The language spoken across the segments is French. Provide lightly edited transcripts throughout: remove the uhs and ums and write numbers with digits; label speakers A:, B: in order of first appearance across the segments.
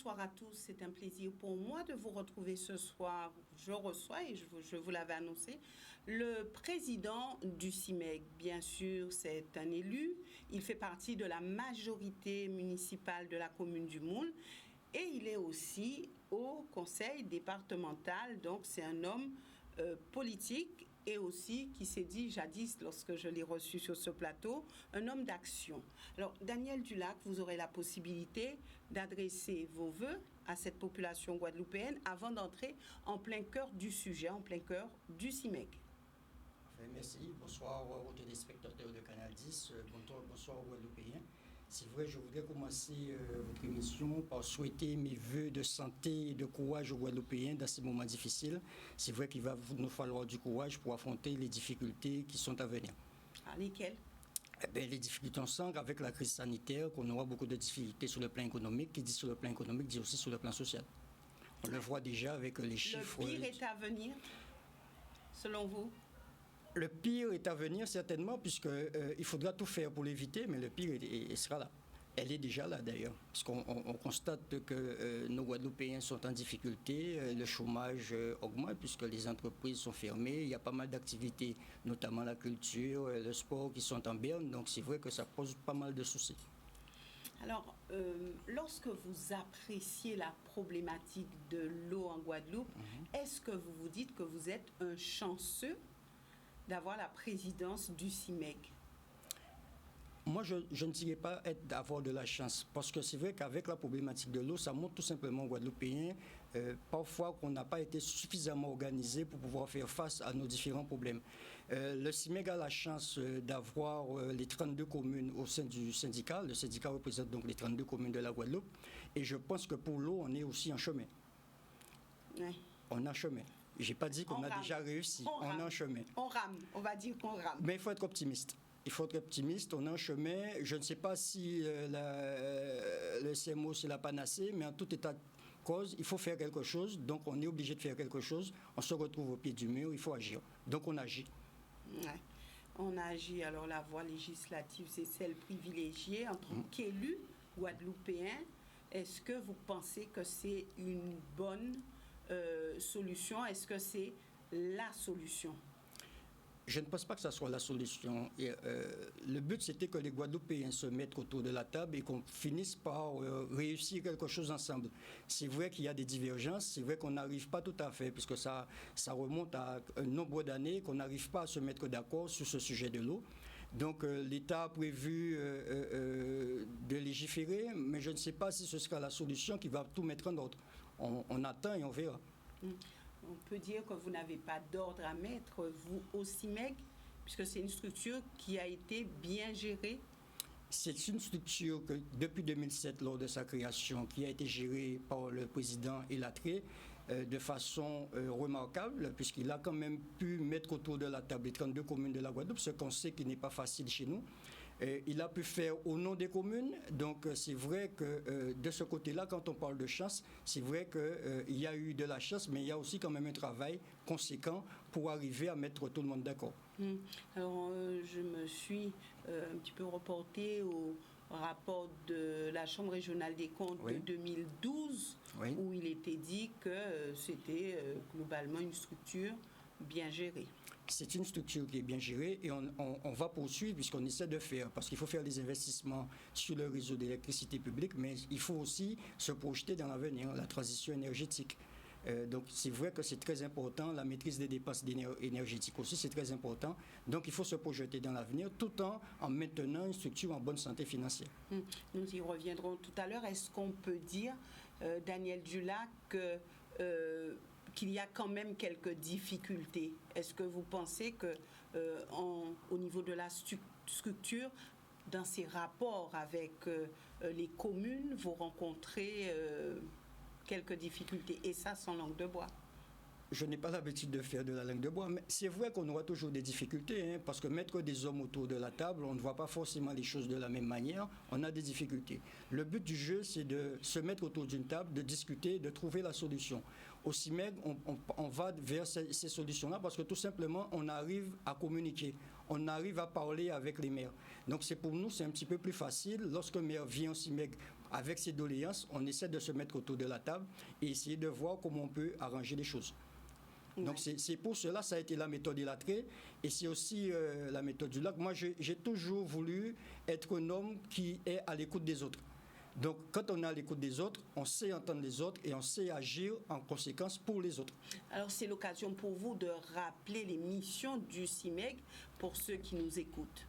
A: Bonsoir à tous, c'est un plaisir pour moi de vous retrouver ce soir. Je reçois, et je vous l'avais annoncé, le président du CIMEG. Bien sûr, c'est un élu, il fait partie de la majorité municipale de la commune du Moule et il est aussi au conseil départemental, donc c'est un homme politique et aussi qui s'est dit jadis, lorsque je l'ai reçu sur ce plateau, un homme d'action. Alors, Daniel Dulac, vous aurez la possibilité d'adresser vos vœux à cette population guadeloupéenne avant d'entrer en plein cœur du sujet, en plein cœur du CIMEG.
B: Merci. Bonsoir aux téléspectateurs de Canal 10. Bonsoir aux Guadeloupéens. C'est vrai, je voudrais commencer votre émission par souhaiter mes vœux de santé et de courage aux Guadeloupéens dans ces moments difficiles. C'est vrai qu'il va nous falloir du courage pour affronter les difficultés qui sont à venir.
A: Ah, lesquelles?
B: Les difficultés, on sent qu'avec la crise sanitaire, qu'on aura beaucoup de difficultés sur le plan économique. Qui dit sur le plan économique dit aussi sur le plan social. On le voit déjà avec les chiffres.
A: Le pire est à venir, selon vous?
B: Le pire est à venir certainement, puisqu'il faudra tout faire pour l'éviter, mais le pire sera là. Elle est déjà là d'ailleurs, puisqu'on constate que nos Guadeloupéens sont en difficulté, le chômage augmente puisque les entreprises sont fermées, il y a pas mal d'activités, notamment la culture, le sport qui sont en berne, donc c'est vrai que ça pose pas mal de soucis.
A: Alors, lorsque vous appréciez la problématique de l'eau en Guadeloupe, est-ce que vous vous dites que vous êtes un chanceux d'avoir la présidence du CIMEG?
B: Moi, je ne dirais pas d'avoir de la chance, parce que c'est vrai qu'avec la problématique de l'eau, ça montre tout simplement aux Guadeloupéens parfois qu'on n'a pas été suffisamment organisé pour pouvoir faire face à nos différents problèmes. Le CIMEG a la chance d'avoir les 32 communes au sein du syndicat. Le syndicat représente donc les 32 communes de la Guadeloupe. Et je pense que pour l'eau, on est aussi en chemin.
A: Oui.
B: On est en chemin. Je n'ai pas dit qu'on a déjà réussi. On est en chemin.
A: On rame, on va dire qu'on rame.
B: Mais il faut être optimiste. Il faut être optimiste, on est en chemin. Je ne sais pas si le CMO c'est la panacée, mais en tout état de cause, il faut faire quelque chose. Donc on est obligé de faire quelque chose. On se retrouve au pied du mur, il faut agir. Donc on agit.
A: Ouais. On agit. Alors la voie législative, c'est celle privilégiée en tant qu'élu guadeloupéen. Est-ce que vous pensez que c'est une bonne solution? Est-ce que c'est la solution?
B: Je ne pense pas que ça soit la solution. Le but, c'était que les Guadeloupéens se mettent autour de la table et qu'on finisse par réussir quelque chose ensemble. C'est vrai qu'il y a des divergences, c'est vrai qu'on n'arrive pas tout à fait, puisque ça remonte à un nombre d'années qu'on n'arrive pas à se mettre d'accord sur ce sujet de l'eau. Donc l'État a prévu de légiférer, mais je ne sais pas si ce sera la solution qui va tout mettre en ordre. On attend et on verra.
A: On peut dire que vous n'avez pas d'ordre à mettre, vous, au CIMEG, puisque c'est une structure qui a été bien gérée.
B: C'est une structure que, depuis 2007, lors de sa création, qui a été gérée par le président Elatré de façon remarquable, puisqu'il a quand même pu mettre autour de la table les 32 communes de la Guadeloupe, ce qu'on sait qui n'est pas facile chez nous. Il a pu faire au nom des communes, donc c'est vrai que de ce côté-là, quand on parle de chance, c'est vrai qu'il y a eu de la chance, mais il y a aussi quand même un travail conséquent pour arriver à mettre tout le monde d'accord.
A: Alors, je me suis un petit peu reportée au rapport de la Chambre régionale des comptes de 2012, où il était dit que c'était globalement une structure bien gérée.
B: C'est une structure qui est bien gérée et on va poursuivre puisqu'on essaie de faire, parce qu'il faut faire des investissements sur le réseau d'électricité publique, mais il faut aussi se projeter dans l'avenir, la transition énergétique. Donc c'est vrai que c'est très important, la maîtrise des dépenses énergétiques aussi c'est très important, donc il faut se projeter dans l'avenir tout en maintenant une structure en bonne santé financière.
A: Nous y reviendrons tout à l'heure. Est-ce qu'on peut dire, Daniel Dulac, qu'il y a quand même quelques difficultés? Est-ce que vous pensez que au niveau de la structure, dans ces rapports avec les communes, vous rencontrez quelques difficultés, et ça sans langue de bois?
B: Je n'ai pas l'habitude de faire de la langue de bois, mais c'est vrai qu'on aura toujours des difficultés, parce que mettre des hommes autour de la table, on ne voit pas forcément les choses de la même manière, on a des difficultés. Le but du jeu, c'est de se mettre autour d'une table, de discuter, de trouver la solution. Au CIMEG, on va vers ces solutions-là parce que tout simplement, on arrive à communiquer, on arrive à parler avec les maires. Donc pour nous, c'est un petit peu plus facile. Lorsqu'un maire vient au CIMEG avec ces doléances, on essaie de se mettre autour de la table et essayer de voir comment on peut arranger les choses. Donc c'est pour cela, ça a été la méthode Ilatré et c'est aussi la méthode du lac. Moi, j'ai toujours voulu être un homme qui est à l'écoute des autres. Donc, quand on est à l'écoute des autres, on sait entendre les autres et on sait agir en conséquence pour les autres.
A: Alors, c'est l'occasion pour vous de rappeler les missions du CIMEG pour ceux qui nous écoutent.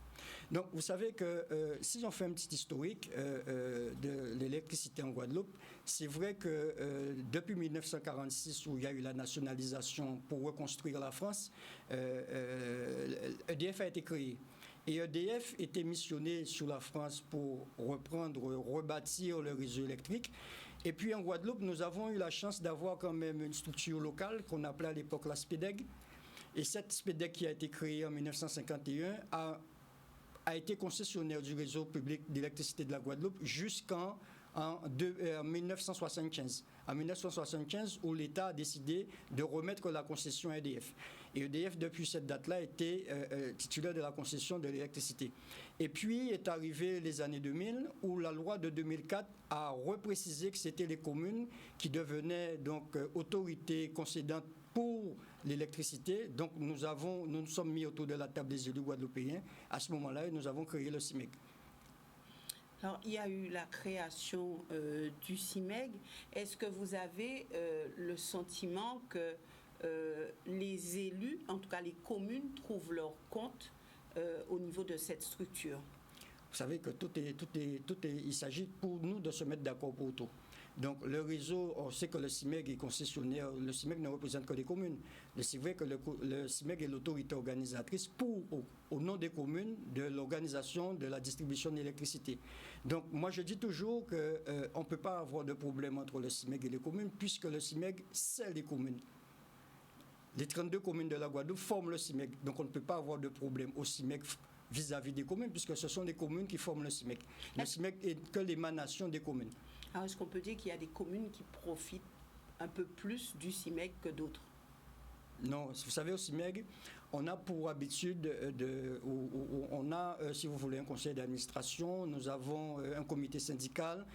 B: Donc, vous savez que si on fait un petit historique de l'électricité en Guadeloupe, c'est vrai que depuis 1946, où il y a eu la nationalisation pour reconstruire la France, EDF a été créé. Et EDF était missionné sur la France pour rebâtir le réseau électrique. Et puis en Guadeloupe, nous avons eu la chance d'avoir quand même une structure locale qu'on appelait à l'époque la SPEDEG. Et cette SPEDEG qui a été créée en 1951 a été concessionnaire du réseau public d'électricité de la Guadeloupe jusqu'en 1975. En 1975, où l'État a décidé de remettre la concession à EDF. Et EDF, depuis cette date-là, était titulaire de la concession de l'électricité. Et puis est arrivé les années 2000, où la loi de 2004 a reprécisé que c'était les communes qui devenaient donc autorités concédantes pour l'électricité. Donc nous nous sommes mis autour de la table des élus guadeloupéens à ce moment-là et nous avons créé le CIMEG.
A: Alors, il y a eu la création du CIMEG. Est-ce que vous avez le sentiment que les élus, en tout cas les communes, trouvent leur compte au niveau de cette structure?
B: Vous savez que il s'agit pour nous de se mettre d'accord pour tout. Donc le réseau, on sait que le CIMEG est concessionnaire, le CIMEG ne représente que les communes. C'est vrai que le CIMEG est l'autorité organisatrice au nom des communes de l'organisation de la distribution d'électricité. Donc moi je dis toujours qu'on ne peut pas avoir de problème entre le CIMEG et les communes puisque le CIMEG c'est les communes. Les 32 communes de la Guadeloupe forment le CIMEG, donc on ne peut pas avoir de problème au CIMEG vis-à-vis des communes puisque ce sont les communes qui forment le CIMEG. Le CIMEG est que l'émanation des communes.
A: Alors, est-ce qu'on peut dire qu'il y a des communes qui profitent un peu plus du CIMEG que d'autres?
B: Non, vous savez, au CIMEG, on a pour habitude on a, si vous voulez, un conseil d'administration, nous avons un comité syndical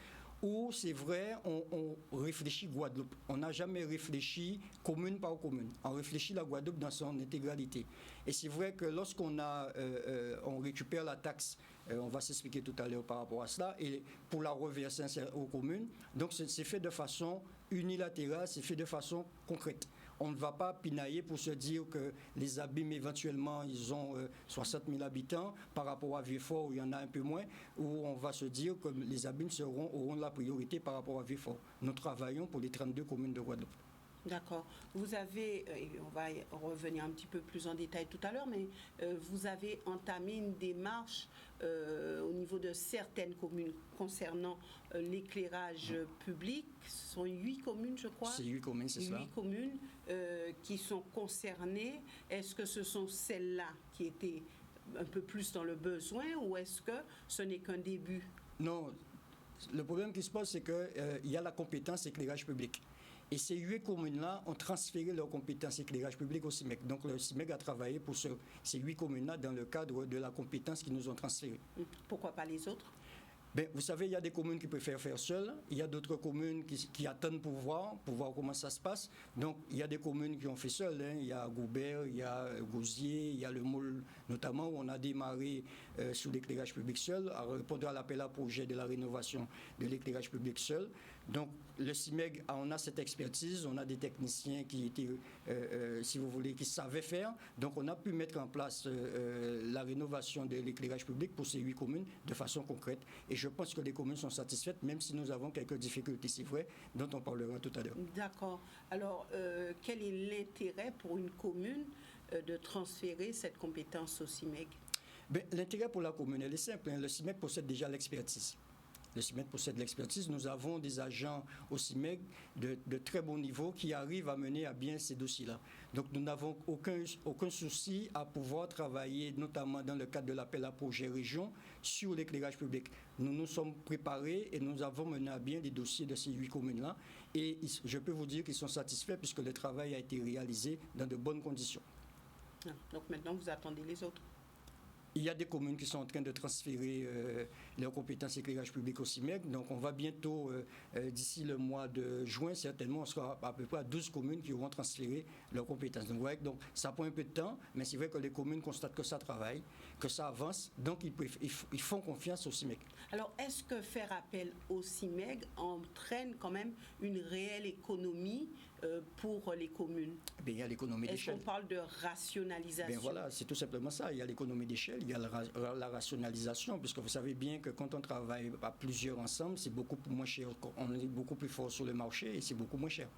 B: où, c'est vrai, on réfléchit Guadeloupe. On n'a jamais réfléchi commune par commune. On réfléchit la Guadeloupe dans son intégralité. Et c'est vrai que lorsqu'on on récupère la taxe, on va s'expliquer tout à l'heure par rapport à cela, et pour la reverser aux communes, donc c'est fait de façon unilatérale, c'est fait de façon concrète. On ne va pas pinailler pour se dire que les abîmes, éventuellement, ils ont 60 000 habitants par rapport à Vieux-Fort où il y en a un peu moins, où on va se dire que les abîmes auront la priorité par rapport à Vieux-Fort. Nous travaillons pour les 32 communes de Guadeloupe.
A: D'accord. Vous avez, on va revenir un petit peu plus en détail tout à l'heure, mais vous avez entamé une démarche au niveau de certaines communes concernant l'éclairage public. Ce sont 8 communes, je crois.
B: C'est 8 communes, c'est ça.
A: 8 communes qui sont concernées. Est-ce que ce sont celles-là qui étaient un peu plus dans le besoin ou est-ce que ce n'est qu'un début?
B: Non. Le problème qui se pose, c'est qu'il y a la compétence éclairage public. Et ces 8 communes-là ont transféré leurs compétences éclairage public au CIMEG. Donc le CIMEG a travaillé pour ces 8 communes-là dans le cadre de la compétence qu'ils nous ont transférée.
A: Pourquoi pas les autres?
B: Ben, vous savez, il y a des communes qui préfèrent faire seules, il y a d'autres communes qui attendent pour voir comment ça se passe. Donc, il y a des communes qui ont fait seules. Hein. Il y a Goubert, il y a Gouzier, il y a le Moule, notamment, où on a démarré sous l'éclairage public seul, à répondre à l'appel à projet de la rénovation de l'éclairage public seul. Donc, le CIMEG, on a cette expertise, on a des techniciens qui étaient, si vous voulez, qui savaient faire. Donc, on a pu mettre en place la rénovation de l'éclairage public pour ces 8 communes de façon concrète. Et je pense que les communes sont satisfaites, même si nous avons quelques difficultés, c'est vrai, dont on parlera tout à l'heure.
A: D'accord. Alors, quel est l'intérêt pour une commune de transférer cette compétence au CIMEG?
B: Ben, l'intérêt pour la commune, elle est simple. Hein. Le CIMEG possède déjà l'expertise. Le CIMEG possède l'expertise. Nous avons des agents au CIMEG de très bon niveau qui arrivent à mener à bien ces dossiers-là. Donc nous n'avons aucun souci à pouvoir travailler, notamment dans le cadre de l'appel à projet région, sur l'éclairage public. Nous nous sommes préparés et nous avons mené à bien les dossiers de ces 8 communes-là. Et je peux vous dire qu'ils sont satisfaits puisque le travail a été réalisé dans de bonnes conditions.
A: Donc maintenant, vous attendez les autres?
B: Il y a des communes qui sont en train de transférer leurs compétences éclairage public au CIMEC. Donc, on va bientôt, d'ici le mois de juin, certainement, on sera à peu près à 12 communes qui auront transféré leurs compétences. Donc, ouais, donc ça prend un peu de temps, mais c'est vrai que les communes constatent que ça travaille, que ça avance. Donc, ils font confiance au CIMEC.
A: Alors, est-ce que faire appel au CIMEG entraîne quand même une réelle économie pour les communes?
B: Bien, il y a l'économie d'échelle.
A: Est-ce qu'on parle de rationalisation?
B: Bien voilà, c'est tout simplement ça. Il y a l'économie d'échelle, il y a la rationalisation, puisque vous savez bien que quand on travaille à plusieurs ensemble, c'est beaucoup moins cher. On est beaucoup plus fort sur le marché et c'est beaucoup moins cher.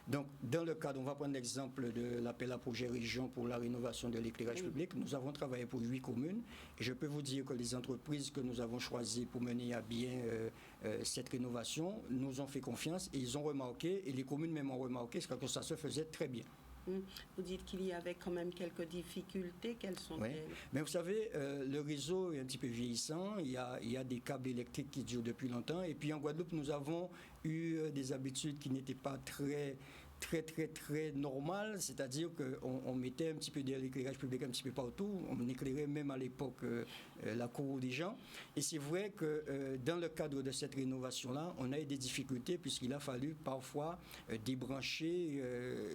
B: Donc, dans le cadre, on va prendre l'exemple de l'appel à projet région pour la rénovation de l'éclairage public. Nous avons travaillé pour 8 communes et je peux vous dire que les entreprises que nous avons choisies pour mener à bien cette rénovation nous ont fait confiance et ils ont remarqué, et les communes même ont remarqué, que ça se faisait très bien.
A: Vous dites qu'il y avait quand même quelques difficultés. Quelles sont-elles?
B: Mais vous savez, le réseau est un petit peu vieillissant. Il y a des câbles électriques qui durent depuis longtemps. Et puis en Guadeloupe, nous avons eu des habitudes qui n'étaient pas très normal, c'est-à-dire qu'on mettait un petit peu d'éclairage public un petit peu partout, on éclairait même à l'époque la cour des gens. Et c'est vrai que dans le cadre de cette rénovation-là, on a eu des difficultés puisqu'il a fallu parfois débrancher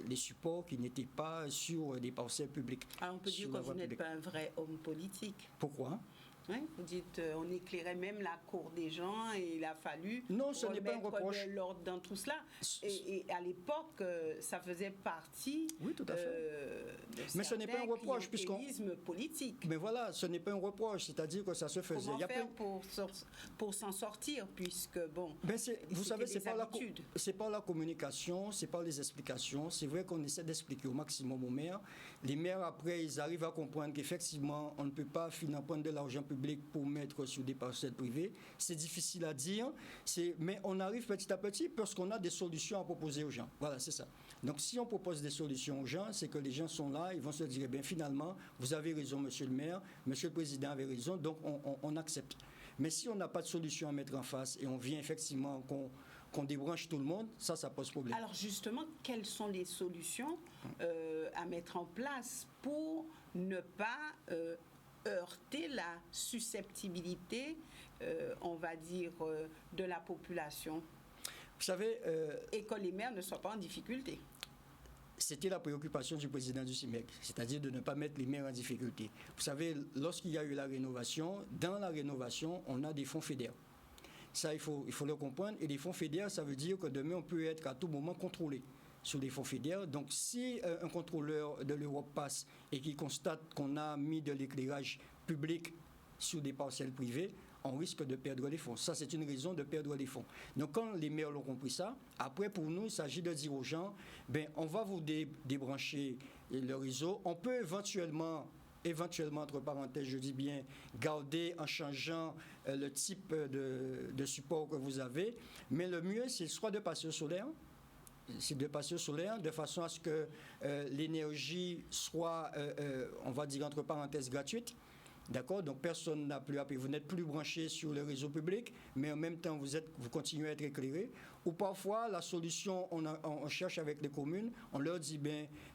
B: les supports qui n'étaient pas sur des parcelles publiques.
A: Alors on peut dire que vous n'êtes pas un vrai homme politique.
B: Pourquoi ?
A: Oui, vous dites on éclairait même la cour des gens et il a fallu
B: remettre
A: de l'ordre dans tout cela. Et à l'époque, ça faisait partie
B: mais ce n'est pas un reproche
A: politique.
B: Mais voilà, ce n'est pas un reproche, c'est-à-dire que ça se faisait.
A: Comment faire pour s'en sortir, puisque bon.
B: Vous savez, c'est pas la communication, c'est pas les explications. C'est vrai qu'on essaie d'expliquer au maximum aux maires. Les maires après, ils arrivent à comprendre qu'effectivement, on ne peut pas prendre de l'argent public pour mettre sur des parcelles privées. C'est difficile à dire, mais on arrive petit à petit parce qu'on a des solutions à proposer aux gens. Voilà, c'est ça. Donc si on propose des solutions aux gens, c'est que les gens sont là, ils vont se dire, eh bien finalement, vous avez raison, monsieur le maire, monsieur le président avait raison, donc on accepte. Mais si on n'a pas de solution à mettre en face et on vient effectivement qu'on débranche tout le monde, ça pose problème.
A: Alors justement, quelles sont les solutions à mettre en place pour ne pas heurter la susceptibilité, on va dire, de la population?
B: Vous savez...
A: et que les maires ne soient pas en difficulté.
B: C'était la préoccupation du président du CIMEC, c'est-à-dire de ne pas mettre les maires en difficulté. Vous savez, lorsqu'il y a eu la rénovation, dans la rénovation, on a des fonds fédéraux. Ça, il faut le comprendre. Et les fonds fédéraux, ça veut dire que demain, on peut être à tout moment contrôlé sur les fonds fédéraux. Donc, si un contrôleur de l'Europe passe et qu'il constate qu'on a mis de l'éclairage public sur des parcelles privées, on risque de perdre les fonds. Ça, c'est une raison de perdre les fonds. Donc, quand les maires l'ont compris ça, après, pour nous, il s'agit de dire aux gens, on va vous débrancher le réseau. On peut éventuellement, entre parenthèses, je dis bien, garder en changeant le type de support que vous avez. Mais le mieux, c'est soit de passer au solaire, de façon à ce que l'énergie soit, on va dire entre parenthèses, gratuite. D'accord? Donc personne n'a plus à payer. Vous n'êtes plus branché sur le réseau public, mais en même temps, vous continuez à être éclairé. Ou parfois, la solution, on cherche avec les communes, on leur dit,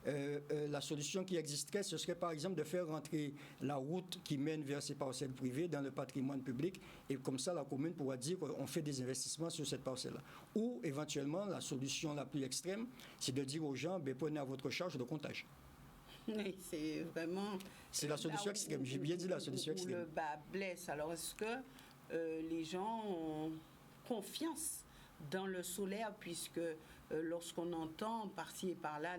B: la solution qui existerait, ce serait par exemple de faire rentrer la route qui mène vers ces parcelles privées dans le patrimoine public. Et comme ça, la commune pourra dire qu'on fait des investissements sur cette parcelle-là. Ou éventuellement, la solution la plus extrême, c'est de dire aux gens, prenez à votre charge le comptage.
A: Oui, c'est vraiment...
B: C'est la solution extrême, j'ai bien dit la solution extrême.
A: Le bas blesse. Alors, est-ce que les gens ont confiance dans le solaire, puisque lorsqu'on entend par-ci et par-là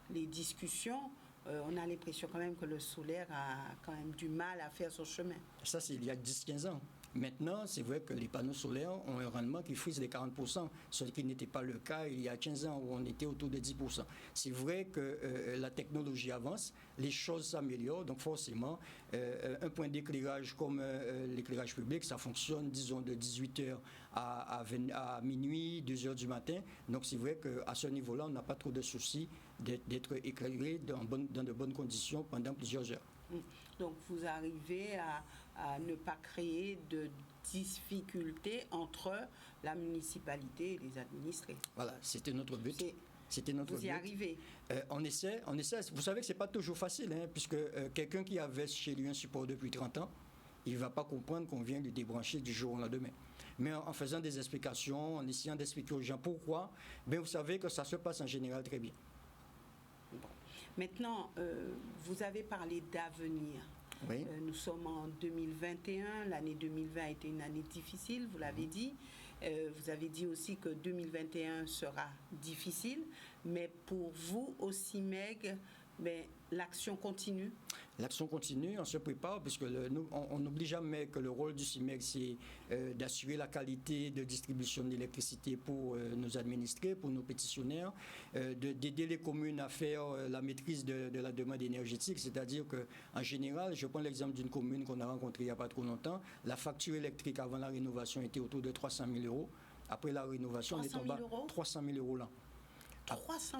A: les discussions, on a l'impression quand même que le solaire a quand même du mal à faire son chemin.
B: Ça, c'est il y a 10-15 ans. Maintenant, c'est vrai que les panneaux solaires ont un rendement qui frise les 40%, ce qui n'était pas le cas il y a 15 ans où on était autour de 10%. C'est vrai que la technologie avance, les choses s'améliorent, donc forcément, un point d'éclairage comme l'éclairage public, ça fonctionne, disons, de 18h à minuit, 2h du matin. Donc c'est vrai qu'à ce niveau-là, on n'a pas trop de soucis d'être éclairé dans de bonnes conditions pendant plusieurs heures.
A: Donc vous arrivez à ne pas créer de difficultés entre la municipalité et les administrés.
B: Voilà, c'était notre but. C'était notre
A: Vous y
B: but.
A: arrivez.
B: On essaie. Vous savez que ce n'est pas toujours facile, hein, puisque quelqu'un qui avait chez lui un support depuis 30 ans, il ne va pas comprendre qu'on vient lui débrancher du jour au lendemain. Mais en faisant des explications, en essayant d'expliquer aux gens pourquoi, vous savez que ça se passe en général très bien.
A: Bon. Maintenant, vous avez parlé d'avenir.
B: Oui.
A: Nous sommes en 2021. L'année 2020 a été une année difficile, vous l'avez dit. Vous avez dit aussi que 2021 sera difficile. Mais pour vous, au CIMEG, l'action continue?
B: L'action continue, on se prépare, puisque on n'oublie jamais que le rôle du CIMEG, c'est d'assurer la qualité de distribution de l'électricité pour nos administrés, pour nos pétitionnaires, d'aider les communes à faire la maîtrise de la demande énergétique, c'est-à-dire qu'en général, je prends l'exemple d'une commune qu'on a rencontrée il n'y a pas trop longtemps, la facture électrique avant la rénovation était autour de 300 000 euros. Après la rénovation, on est tombé à 300 000 euros là. 300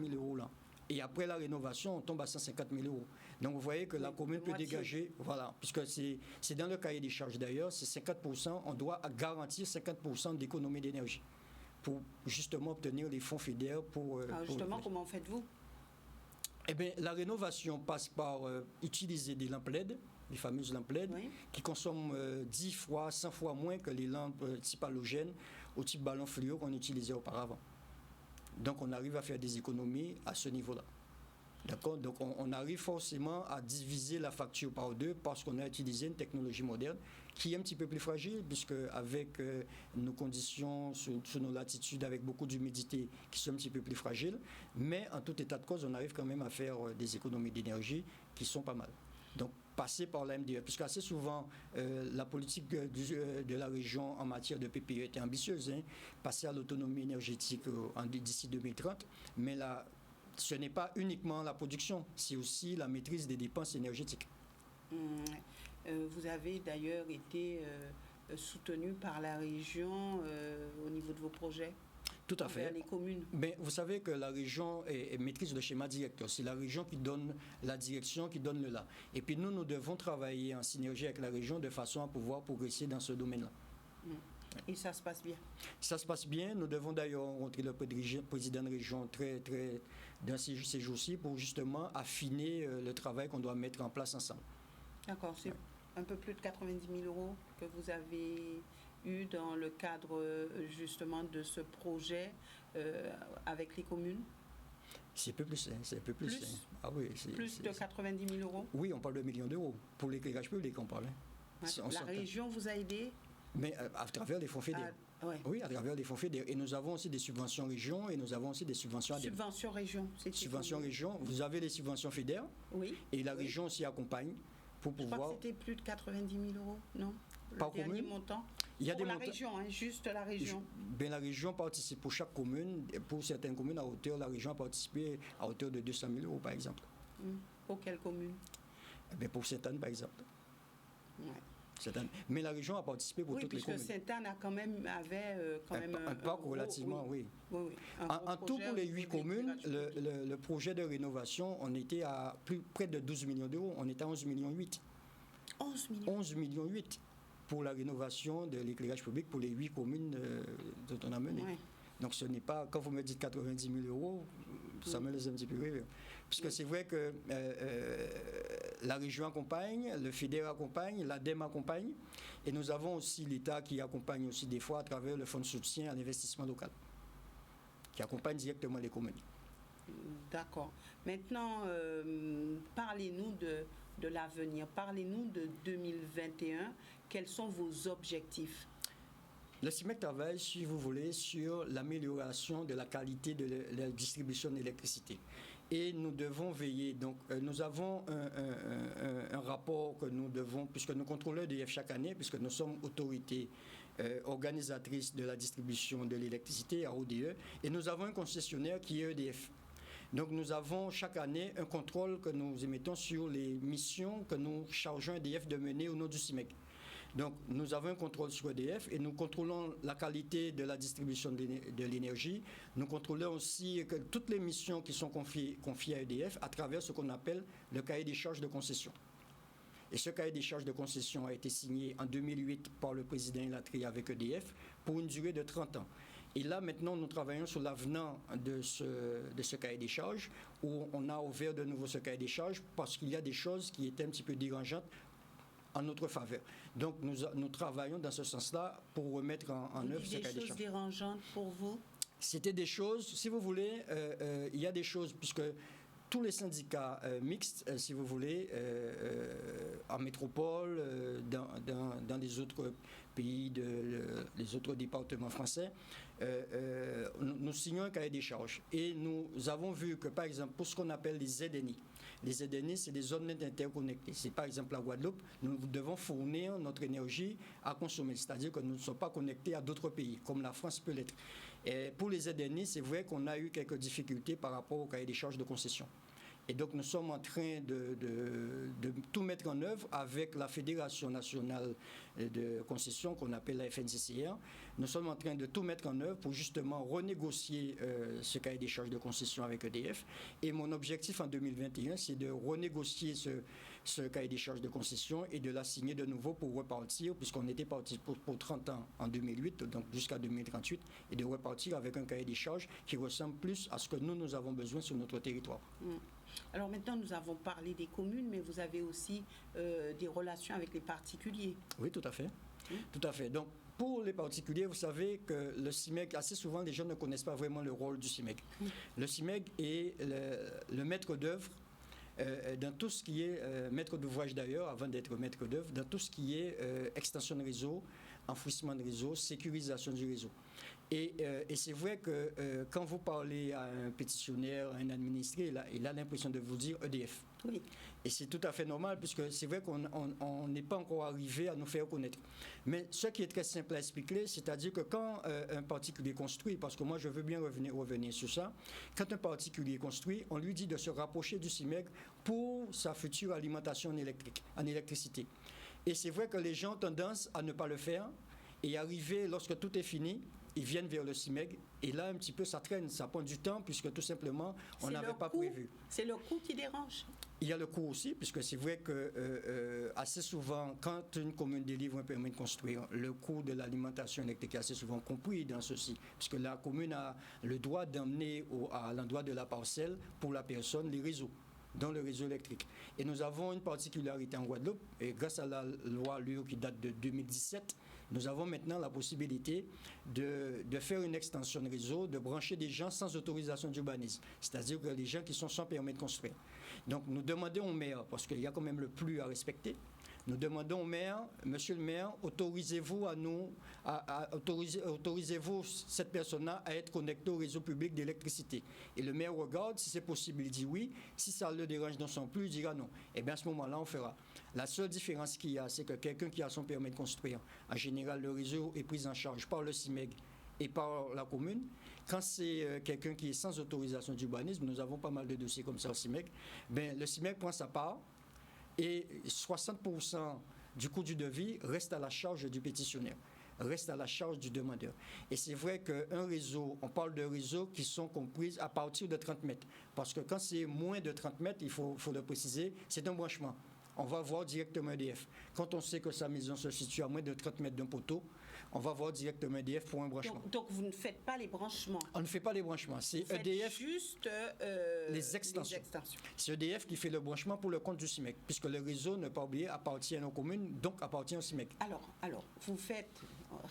B: 000 euros là. Et après la rénovation, on tombe à 150 000 euros. Donc vous voyez que la commune peut dégager, voilà, puisque c'est dans le cahier des charges d'ailleurs, c'est 50%, on doit garantir 50% d'économie d'énergie pour justement obtenir les fonds FEDER pour...
A: justement, comment faites-vous?
B: Eh bien, la rénovation passe par utiliser des lampes LED, les fameuses lampes LED, oui, qui consomment 10 fois, 100 fois moins que les lampes type halogène ou type ballon fluo qu'on utilisait auparavant. Donc on arrive à faire des économies à ce niveau-là. D'accord? Donc on arrive forcément à diviser la facture par deux parce qu'on a utilisé une technologie moderne qui est un petit peu plus fragile, puisque avec nos conditions sous nos latitudes, avec beaucoup d'humidité qui sont un petit peu plus fragiles, mais en tout état de cause, on arrive quand même à faire des économies d'énergie qui sont pas mal. Donc passer par la MDE, puisque assez souvent la politique de la région en matière de PPE était ambitieuse, hein, passer à l'autonomie énergétique d'ici 2030, mais là, ce n'est pas uniquement la production, c'est aussi la maîtrise des dépenses énergétiques.
A: Vous avez d'ailleurs été soutenu par la région au niveau de vos projets?
B: Tout à fait.
A: Les communes.
B: Mais vous savez que la région maîtrise le schéma directeur. C'est la région qui donne la direction, qui donne le là. Et puis nous devons travailler en synergie avec la région de façon à pouvoir progresser dans ce domaine-là.
A: Et ça se passe bien?
B: Ça se passe bien. Nous devons d'ailleurs rencontrer le président de région dans ces jours-ci pour justement affiner le travail qu'on doit mettre en place ensemble.
A: D'accord. C'est un peu plus de 90 000 euros que vous avez eu dans le cadre justement de ce projet avec les communes?
B: C'est un peu plus, c'est un peu plus.
A: Plus,
B: ah oui,
A: plus de 90 000 euros?
B: Oui, on parle de millions d'euros. Pour l'éclairage public, on parle.
A: Ouais. La région vous a aidé?
B: Mais à travers les fonds FEDER.
A: Ouais.
B: Oui, à travers les fonds FEDER. Et nous avons aussi des subventions région et nous avons aussi des subventions ADEME.
A: Subventions région, c'est
B: subventions région, vous avez les subventions FEDER.
A: Oui.
B: Et la région s'y accompagne pour pouvoir...
A: Je crois que c'était plus de 90 000 euros, non?
B: Par commune,
A: montant.
B: Il y a
A: pour
B: des
A: la région, hein, juste la région.
B: La région participe pour chaque commune. Pour certaines communes, la région a participé à hauteur de 200 000 euros, par exemple.
A: Pour quelle commune?
B: Pour Sainte-Anne, par exemple.
A: Ouais.
B: Mais la région a participé pour toutes les communes.
A: Oui, puisque Sainte-Anne avait quand même
B: un parc relativement, oui. En tout, pour les 8 communes, le projet de rénovation, on était à près de 12 millions d'euros. On était à 11 millions 8. 11 millions 8 pour la rénovation de l'éclairage public pour les 8 communes dont on a mené. Ouais. Donc ce n'est pas, quand vous me dites 90 000 euros, ça me laisse un petit peu rire. Puisque c'est vrai que la région accompagne, le FEDER accompagne, l'ADEME accompagne, et nous avons aussi l'État qui accompagne aussi des fois à travers le fonds de soutien à l'investissement local, qui accompagne directement les communes.
A: D'accord. Maintenant, parlez-nous de l'avenir, parlez-nous de 2021. Quels sont vos objectifs?
B: Le CIMEG travaille, si vous voulez, sur l'amélioration de la qualité de la distribution d'électricité. Et nous devons veiller. Donc, nous avons un rapport que nous devons, puisque nous contrôlons EDF chaque année, puisque nous sommes autorité organisatrice de la distribution de l'électricité à ODE, et nous avons un concessionnaire qui est EDF. Donc, nous avons chaque année un contrôle que nous émettons sur les missions que nous chargeons EDF de mener au nom du CIMEG. Donc, nous avons un contrôle sur EDF et nous contrôlons la qualité de la distribution de l'énergie. Nous contrôlons aussi que toutes les missions qui sont confiées à EDF à travers ce qu'on appelle le cahier des charges de concession. Et ce cahier des charges de concession a été signé en 2008 par le président Elatri avec EDF pour une durée de 30 ans. Et là, maintenant, nous travaillons sur l'avenant de ce cahier des charges, où on a ouvert de nouveau ce cahier des charges parce qu'il y a des choses qui étaient un petit peu dérangeantes en notre faveur. Donc, nous travaillons dans ce sens-là pour remettre en œuvre ce cahier des charges.
A: Des choses dérangeantes pour vous?
B: C'était des choses, si vous voulez, il y a des choses, puisque tous les syndicats mixtes, si vous voulez, en métropole, dans les autres pays, les autres départements français, nous signons un cahier des charges. Et nous avons vu que, par exemple, pour ce qu'on appelle les ZNI, les ZNI, c'est des zones net interconnectées. C'est par exemple la Guadeloupe, nous devons fournir notre énergie à consommer, c'est-à-dire que nous ne sommes pas connectés à d'autres pays, comme la France peut l'être. Et pour les ZNI, c'est vrai qu'on a eu quelques difficultés par rapport au cahier des charges de concession. Et donc, nous sommes en train de tout mettre en œuvre avec la Fédération nationale de concession qu'on appelle la FNCCR. Nous sommes en train de tout mettre en œuvre pour justement renégocier ce cahier des charges de concession avec EDF. Et mon objectif en 2021, c'est de renégocier ce cahier des charges de concession et de la signer de nouveau pour repartir, puisqu'on était parti pour 30 ans en 2008, donc jusqu'à 2038, et de repartir avec un cahier des charges qui ressemble plus à ce que nous avons besoin sur notre territoire.
A: Alors maintenant, nous avons parlé des communes, mais vous avez aussi des relations avec les particuliers.
B: Oui, tout à fait. Tout à fait. Donc, pour les particuliers, vous savez que le CIMEG, assez souvent, les gens ne connaissent pas vraiment le rôle du CIMEG. Le CIMEG est le maître d'œuvre dans tout ce qui est maître d'ouvrage d'ailleurs, avant d'être maître d'œuvre, dans tout ce qui est extension de réseau, enfouissement de réseau, sécurisation du réseau. Et c'est vrai que quand vous parlez à un pétitionnaire, à un administré, il a l'impression de vous dire EDF.
A: Oui.
B: Et c'est tout à fait normal, puisque c'est vrai qu'on n'est pas encore arrivé à nous faire connaître. Mais ce qui est très simple à expliquer, c'est-à-dire que quand un particulier construit, parce que moi je veux bien revenir sur ça, quand un particulier construit, on lui dit de se rapprocher du CIMEG pour sa future alimentation en électricité. Et c'est vrai que les gens ont tendance à ne pas le faire, et arriver, lorsque tout est fini, ils viennent vers le CIMEG, et là, un petit peu, ça traîne, ça prend du temps, puisque tout simplement, on n'avait pas prévu.
A: C'est le coût qui dérange.
B: Il y a le coût aussi, puisque c'est vrai que assez souvent, quand une commune délivre un permis de construire, le coût de l'alimentation électrique est assez souvent compris dans ceci, puisque la commune a le droit d'emmener à l'endroit de la parcelle, pour la personne, les réseaux, dans le réseau électrique. Et nous avons une particularité en Guadeloupe, et grâce à la loi LUR qui date de 2017, nous avons maintenant la possibilité de faire une extension de réseau, de brancher des gens sans autorisation d'urbanisme, c'est-à-dire que les gens qui sont sans permis de construire. Donc nous demandons au maire, parce qu'il y a quand même le plus à respecter, nous demandons au maire, monsieur le maire, autorisez-vous autorisez-vous cette personne-là à être connectée au réseau public d'électricité. Et le maire regarde, si c'est possible, il dit oui. Si ça le dérange dans son plus, il dira non. Et bien à ce moment-là, on fera. La seule différence qu'il y a, c'est que quelqu'un qui a son permis de construire, en général, le réseau est pris en charge par le CIMEG et par la commune. Quand c'est quelqu'un qui est sans autorisation d'urbanisme, nous avons pas mal de dossiers comme ça au CIMEG, ben, le CIMEG prend sa part et 60% du coût du devis reste à la charge du pétitionnaire, reste à la charge du demandeur. Et c'est vrai qu'un réseau, on parle de réseaux qui sont comprises à partir de 30 mètres. Parce que quand c'est moins de 30 mètres, il faut le préciser, c'est un branchement. On va voir directement EDF. Quand on sait que sa maison se situe à moins de 30 mètres d'un poteau, on va voir directement EDF pour un branchement.
A: Donc vous ne faites pas les branchements?
B: On ne fait pas les branchements. C'est EDF.
A: Juste
B: les extensions. C'est EDF qui fait le branchement pour le compte du CIMEG, puisque le réseau, ne pas oublier, appartient aux communes, donc appartient au CIMEG.
A: Alors, vous faites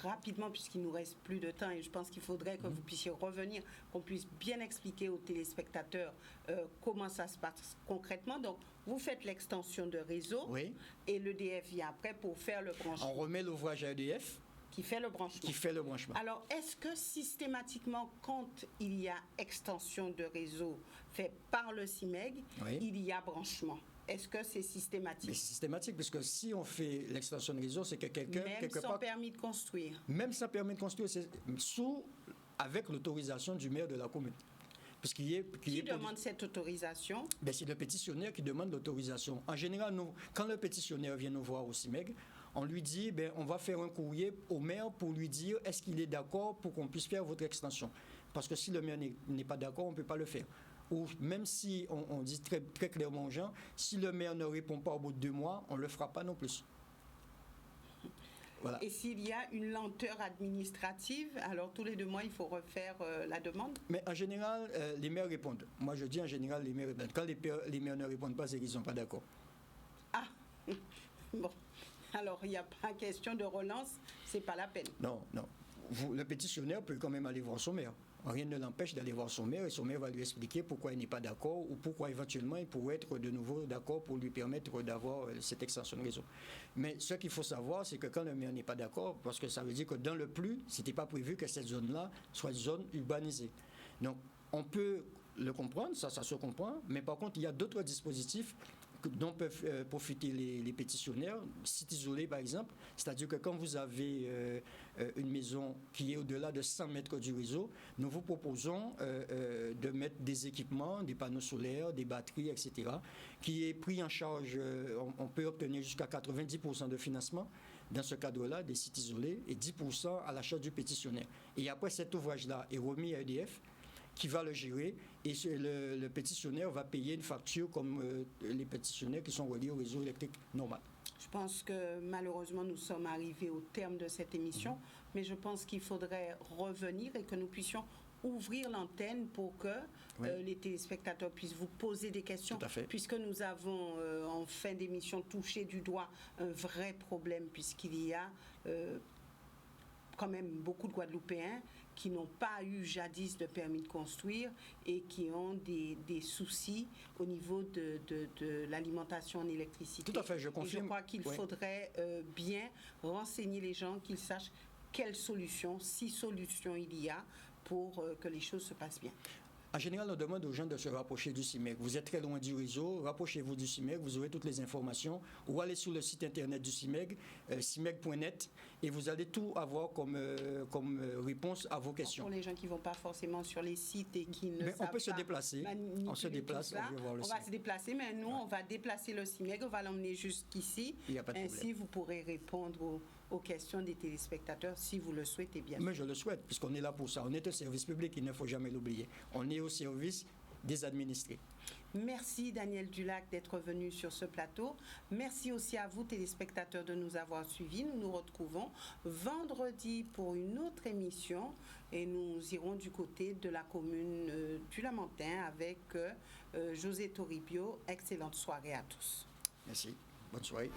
A: rapidement, puisqu'il nous reste plus de temps, et je pense qu'il faudrait que vous puissiez revenir, qu'on puisse bien expliquer aux téléspectateurs comment ça se passe concrètement. Donc, vous faites l'extension de réseau,
B: oui,
A: et l'EDF vient après pour faire le branchement.
B: On remet l'ouvrage à EDF.
A: Qui fait le branchement.
B: Qui fait le branchement.
A: Alors, est-ce que systématiquement, quand il y a extension de réseau fait par le CIMEG, oui, il y a branchement? Est-ce que c'est systématique?
B: Mais c'est systématique, parce que si on fait l'extension de réseau, c'est que quelqu'un...
A: Même sans permis de construire?
B: Même sans permis de construire, c'est avec l'autorisation du maire de la commune.
A: Qui demande cette autorisation?
B: Ben, c'est le pétitionnaire qui demande l'autorisation. En général, quand le pétitionnaire vient nous voir au CIMEG, on lui dit, on va faire un courrier au maire pour lui dire est-ce qu'il est d'accord pour qu'on puisse faire votre extension. Parce que si le maire n'est pas d'accord, on ne peut pas le faire. Ou même si on dit très, très clairement aux gens, si le maire ne répond pas au bout de 2 mois, on ne le fera pas non plus. Voilà.
A: Et s'il y a une lenteur administrative, alors tous les 2 mois, il faut refaire la demande?
B: Mais en général, les maires répondent. Moi, je dis en général, les maires répondent. Quand les maires ne répondent pas, c'est qu'ils ne sont pas d'accord.
A: Ah, bon. Alors, il n'y a pas question de relance, c'est pas la peine.
B: Non. Le pétitionnaire peut quand même aller voir son maire. Rien ne l'empêche d'aller voir son maire et son maire va lui expliquer pourquoi il n'est pas d'accord ou pourquoi éventuellement il pourrait être de nouveau d'accord pour lui permettre d'avoir cette extension de réseau. Mais ce qu'il faut savoir, c'est que quand le maire n'est pas d'accord, parce que ça veut dire que dans le plus, ce n'était pas prévu que cette zone-là soit une zone urbanisée. Donc, on peut le comprendre, ça se comprend, mais par contre, il y a d'autres dispositifs dont peuvent profiter les pétitionnaires, sites isolés par exemple, c'est-à-dire que quand vous avez une maison qui est au-delà de 100 mètres du réseau, nous vous proposons de mettre des équipements, des panneaux solaires, des batteries, etc., qui est pris en charge, on peut obtenir jusqu'à 90% de financement dans ce cadre-là, des sites isolés, et 10% à l'achat du pétitionnaire. Et après, cet ouvrage-là est remis à EDF, qui va le gérer, et le pétitionnaire va payer une facture comme les pétitionnaires qui sont reliés au réseau électrique normal.
A: Je pense que malheureusement nous sommes arrivés au terme de cette émission, mais je pense qu'il faudrait revenir et que nous puissions ouvrir l'antenne pour que les téléspectateurs puissent vous poser des questions, puisque nous avons en fin d'émission touché du doigt un vrai problème, puisqu'il y a quand même beaucoup de Guadeloupéens qui n'ont pas eu jadis de permis de construire et qui ont des soucis au niveau de l'alimentation en électricité.
B: Tout à fait, je confirme.
A: Et je crois qu'il faudrait bien renseigner les gens, qu'ils sachent quelles solutions, si solutions il y a pour que les choses se passent bien.
B: En général, on demande aux gens de se rapprocher du CIMEC. Vous êtes très loin du réseau, rapprochez-vous du CIMEC, vous aurez toutes les informations. Ou allez sur le site internet du CIMEC, cimec.net, et vous allez tout avoir comme réponse à vos questions.
A: Pour les gens qui ne vont pas forcément sur les sites et qui ne savent pas...
B: On peut se déplacer, on se déplace, on va voir le CIMEC.
A: On va se déplacer, mais nous, on va déplacer le CIMEC, on va l'emmener jusqu'ici.
B: Il n'y a pas de problème.
A: Ainsi, vous pourrez répondre aux questions des téléspectateurs si vous le souhaitez bien.
B: Mais je le souhaite, puisqu'on est là pour ça. On est un service public, il ne faut jamais l'oublier. On est au service des administrés.
A: Merci Daniel Dulac d'être venu sur ce plateau. Merci aussi à vous téléspectateurs de nous avoir suivis. Nous nous retrouvons vendredi pour une autre émission et nous irons du côté de la commune du Lamentin avec José Toribio. Excellente soirée à tous.
B: Merci. Bonne soirée.